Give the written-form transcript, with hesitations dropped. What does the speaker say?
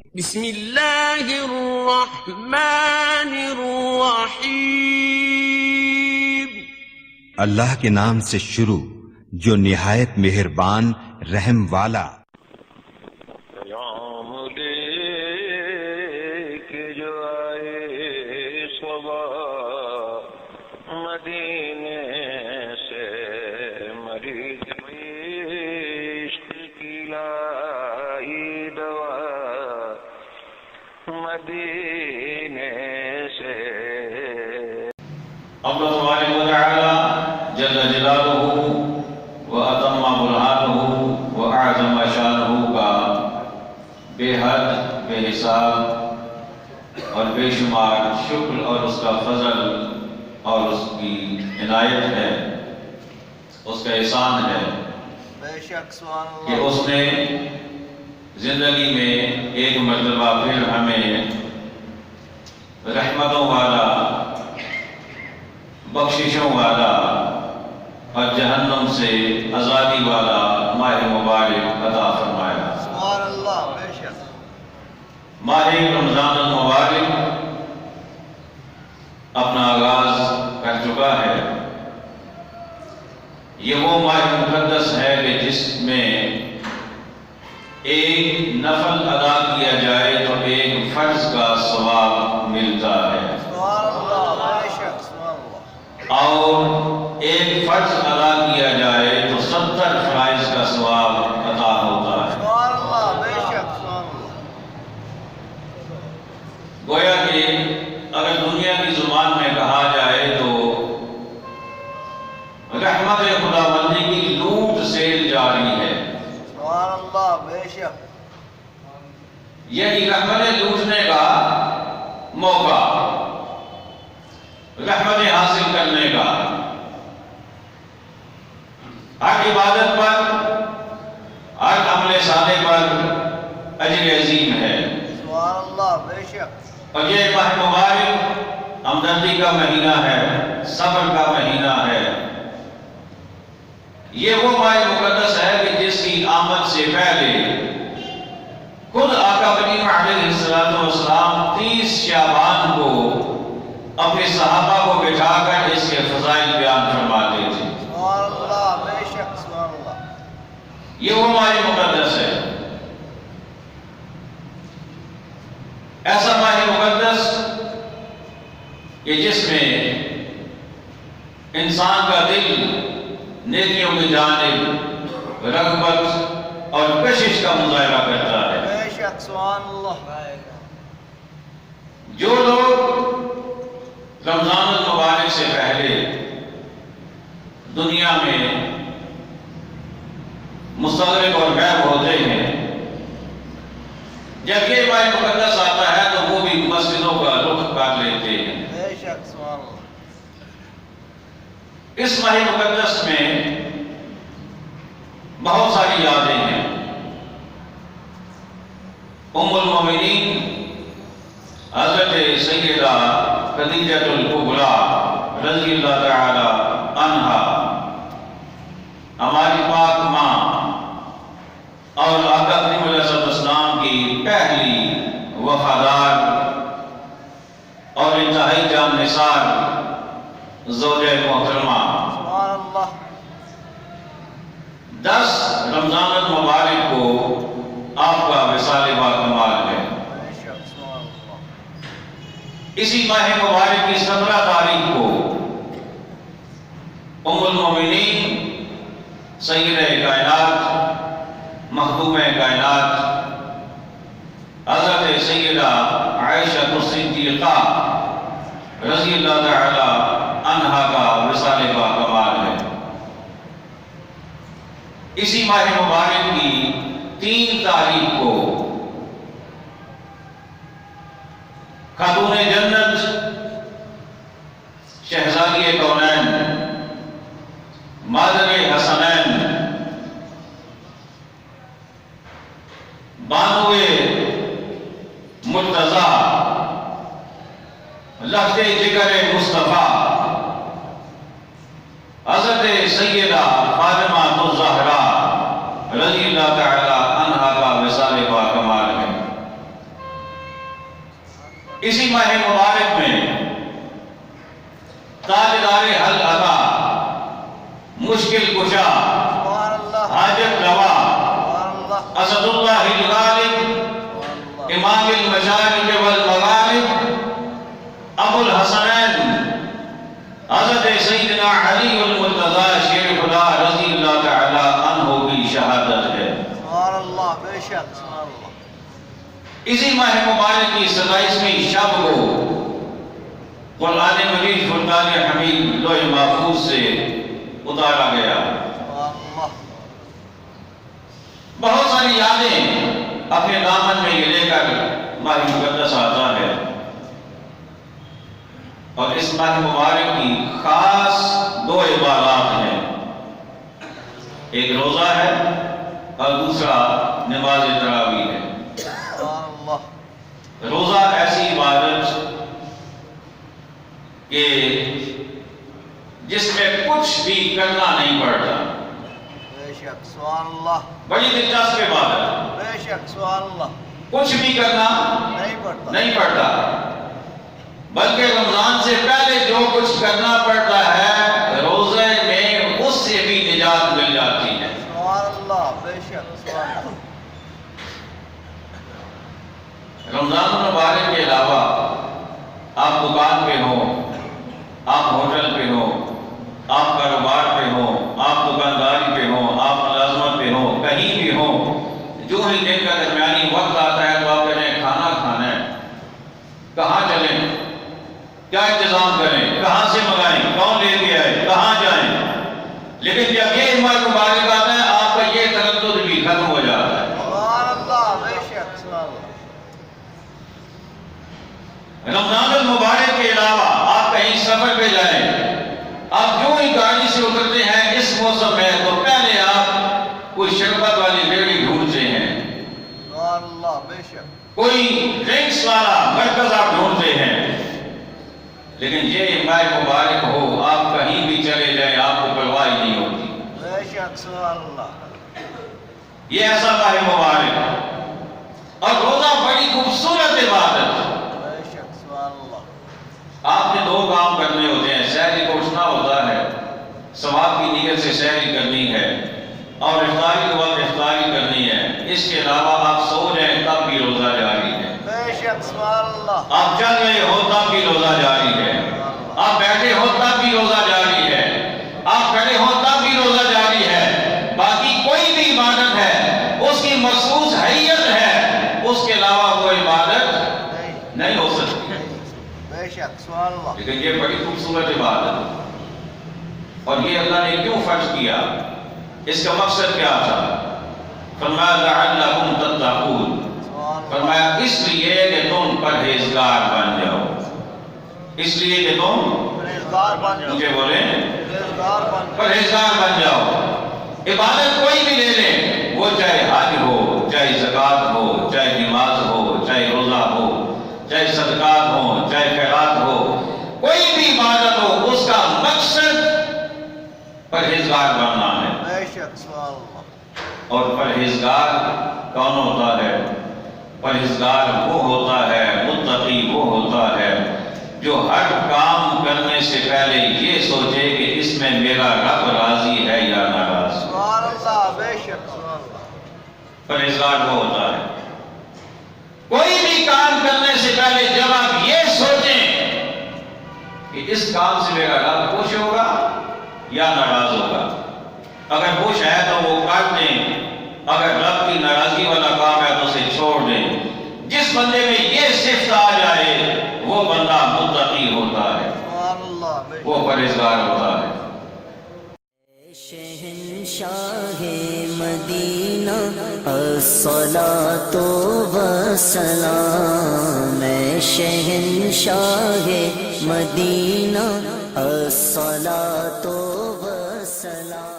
بسم اللہ الرحمن الرحیم۔ اللہ کے نام سے شروع جو نہایت مہربان رحم والا۔ پیام دے کے جو آئے صبح مدینے سے، مریض عشق کی لائی دوا مدینے سے۔ اللہ تبارک و تعالی جل جلالہ و اتم برہانہ و اعظم شانہ کا بے حد بے حساب اور بے شمار شکر اور اس کا فضل اور اس کی عنایت ہے، اس کا احسان ہے کہ اس نے زندگی میں ایک مرتبہ پھر ہمیں رحمتوں والا، بخششوں والا اور جہنم سے آزادی والا ماہ مبارک عطا فرمایا۔ سبحان اللہ، بے شک۔ ماہ رمضان المبارک اپنا آغاز کر چکا ہے۔ یہ وہ ماہ مقدس ہے کہ جس میں ایک نفل ادا کیا جائے تو ایک فرض کا ثواب ملتا ہے، سبحان اللہ، بے شک، سبحان اللہ۔ اور ایک فرض ادا کیا جائے تو 70 فرائض کا ثواب عطا ہوتا ہے۔ سبحان اللہ، بے شک، سبحان اللہ۔ گویا کہ اگر دنیا کی زبان میں کہا جائے تو رحمت خداوندی کی لوٹ سیل جاری ہے، سبحان اللہ، بے شک۔ یعنی رحمتیں لوٹنے کا موقع، رحمتیں حاصل کرنے کا۔ ہر عبادت پر، ہر عمل صالح پر اجر عظیم ہے، سبحان اللہ، بے شک۔ اور یہ ماہ مبارک ہمدردی کا مہینہ ہے، صبر کا مہینہ ہے۔ یہ وہ ماہ مقدس ہے کہ جس کی آمد سے پہلے خود آقا کریم علیہ السلام 30 شعبان کو اپنے صحابہ کو بٹھا کر اس کے فضائل بیان فرماتے تھے۔ سبحان اللہ، بے شک، سبحان اللہ۔ یہ وہ ماہ مقدس ہے، ایسا ماہ مقدس کہ جس میں انسان کا دل نیکیوں کی جانب رغبت اور کشش کا مظاہرہ کرتا ہے۔ بے شک، سبحان اللہ۔ جو لوگ رمضان المبارک سے پہلے دنیا میں مستغرق اور غائب ہوتے ہیں، جب یہ ماہ مقدس آتا ہے تو وہ بھی مسجدوں کا رخ کر لیتے ہیں۔ بے شک، سبحان اللہ۔ اس ماہ مقدس میں بہت ساری یادیں ہیں۔ ام المومنین حضرت سیدہ خدیجہ الکبریٰ رضی اللہ تعالی عنہا، ہماری پاک ماں اور آقا کریم علیہ السلام کی پہلی وفادار اور انتہائی جان نثار زوجہ محترمہ، سبحان اللہ۔ 10 رمضان المبارک کو آپ کا وصال باکمال ہے۔ بے شک، سبحان اللہ۔ اسی ماہ مبارک کی 17 تاریخ کو ام المومنین سیدہ کائنات، مخدومہ کائنات حضرت سیدہ عائشہ الصدیقہ رضی اللہ تعالی عنہا کا وصال باکمال ہے۔ اسی ماہ مبارک کی 3 تاریخ کو خاتون جنت شہزادی کونین مادر حسنین بانوے مرتضیٰ لخت جگر مصطفیٰ حضرت سیدہ فاطمہ الزہرا رضی اللہ تعالی عنہا کا وصال باکمال ہے۔ اسی ماہ مبارک میں تاجدار حل عطا، مشکل کشا، سبحان اللہ حاجت روا، سبحان اللہ اسد اللہ الغالب، سبحان اللہ امام المشارق والمغارب، ابو الحسنین حضرت سیدنا علی المرتضی شیر خدا رضی اللہ تعالی عنہ کی شہادت ہے۔ سبحان اللہ بے شک سبحان اللہ اسی ماہ مبارک کی 27ویں شب کو قرآن مجید فرقان حمید لوح محفوظ سے اتارا گیا۔ سبحان اللہ بہت ساری یادیں اپنے دامن میں یہ لے کر ماہ مقدس آتا ہے، اور اس ماہ مبارک کی خاص 2 عبادات ہیں، ایک روزہ ہے اور دوسرا نماز تراویح ہے۔ سبحان اللہ روزہ ایسی عبادت کہ جس میں کچھ بھی کرنا نہیں پڑتا، بے شک سبحان اللہ بڑی دلچسپ عبادت، بے شک سبحان اللہ کچھ بھی کرنا نہیں پڑتا نہیں پڑتا، بلکہ رمضان سے پہلے جو کچھ کرنا پڑتا ہے روزے میں اس سے بھی نجات مل جاتی ہے۔ سبحان اللہ بے شک سبحان اللہ رمضان المبارک کے علاوہ آپ دکان پہ ہو، آپ ہوٹل پہ ہو، آپ کاروبار پہ ہو، آپ دکانداری پہ ہو، آپ ملازمت پہ ہو، کہیں بھی ہو، جو ہی دن کا درمیانی وقت آتا ہے تو آپ کہیں کھانا کھانا ہے، کہاں چلیں، کیا انتظام کریں، کہاں سے منگائیں، کون لے کے آئے، کہاں جائیں، لیکن جب یہ ماہ مبارک آتا ہے آپ کا یہ تردد بھی ختم ہو جاتا ہے۔ سبحان اللہ بے شک سبحان اللہ رمضان المبارک کے علاوہ آپ کہیں سفر پہ جائیں، آپ جو ہی گاڑی سے اترتے ہیں اس موسم میں تو پہلے آپ کوئی شربت والی ریڑھی ڈھونڈتے ہیں، سبحان اللہ بے شک کوئی ڈرنکس والا مرکز آپ ڈھونڈتے ہیں، لیکن یہ ماہ مبارک ہو آپ کہیں بھی چلے جائیں آپ کو پرواہ ہی نہیں ہوتی۔ بے شک سبحان اللہ یہ ایسا ماہ مبارک اور روزہ بڑی خوبصورت عبادت۔ بے شک سبحان اللہ آپ نے 2 کام کرنے ہوتے ہیں، سحری کو اٹھنا ہوتا ہے، ثواب کی نیت سے سحری کرنی ہے، اور افطاری کے وقت افطاری کرنی ہے، اس کے علاوہ آپ سو جائیں تب بھی روزہ جاری ہے، بے شک سبحان اللہ آپ چل رہے ہو تب بھی روزہ جاری ہے، آپ بیٹھے ہو تب بھی روزہ جاری ہے، آپ کھڑے ہو تب بھی روزہ جاری ہے۔ باقی کوئی بھی عبادت ہے اس کی مخصوص حیت ہے، اس کے علاوہ وہ عبادت نہیں ہو سکتی، بے شک سبحان اللہ لیکن یہ بڑی خوبصورت عبادت، اور یہ اللہ نے کیوں فرض کیا، اس کا مقصد کیا تھا؟ فرمایا لعلکم تتقون، سبحان اللہ فرمایا اس لیے کہ تم پرہیزگار بن جاؤ، اس لیے کہ تم پرہیزگار بن جاؤ مجھے بولیں پرہیزگار بن جاؤ پرہیزگار بن جاؤ۔ عبادت کوئی بھی لے لیں، وہ چاہے حج ہو، چاہے زکوٰۃ ہو، چاہے نماز ہو، چاہے روزہ ہو، چاہے صدقات ہو، چاہے خیرات ہو، کوئی بھی عبادت ہو اس کا مقصد پرہیزگار بننا ہے۔ بے شک سبحان اللہ اور پرہیزگار کون ہوتا ہے؟ پرہیزگار وہ ہوتا ہے، متقی وہ ہوتا ہے جو ہر کام کرنے سے پہلے یہ سوچے کہ اس میں میرا رب راضی ہے یا ناراض۔ سبحان اللہ بے شک سبحان اللہ پرہیزگار وہ ہوتا ہے کوئی بھی کام کرنے سے پہلے جب آپ یہ سوچیں کہ اس کام سے میرا رب خوش ہوگا یا ناراض ہوگا، اگر خوش ہے تو وہ کر دیں، اگر رب کی ناراضی والا کام ہے تو اسے چھوڑ دیں۔ جس بندے میں یہ صفت آ جائے وہ بندہ متقی ہوتا ہے، سبحان اللہ بے شک وہ پرہیزگار ہوتا ہے۔ شہنشاہ مدینہ الصلاۃ والسلام، شہنشاہ مدینہ الصلاۃ والسلام۔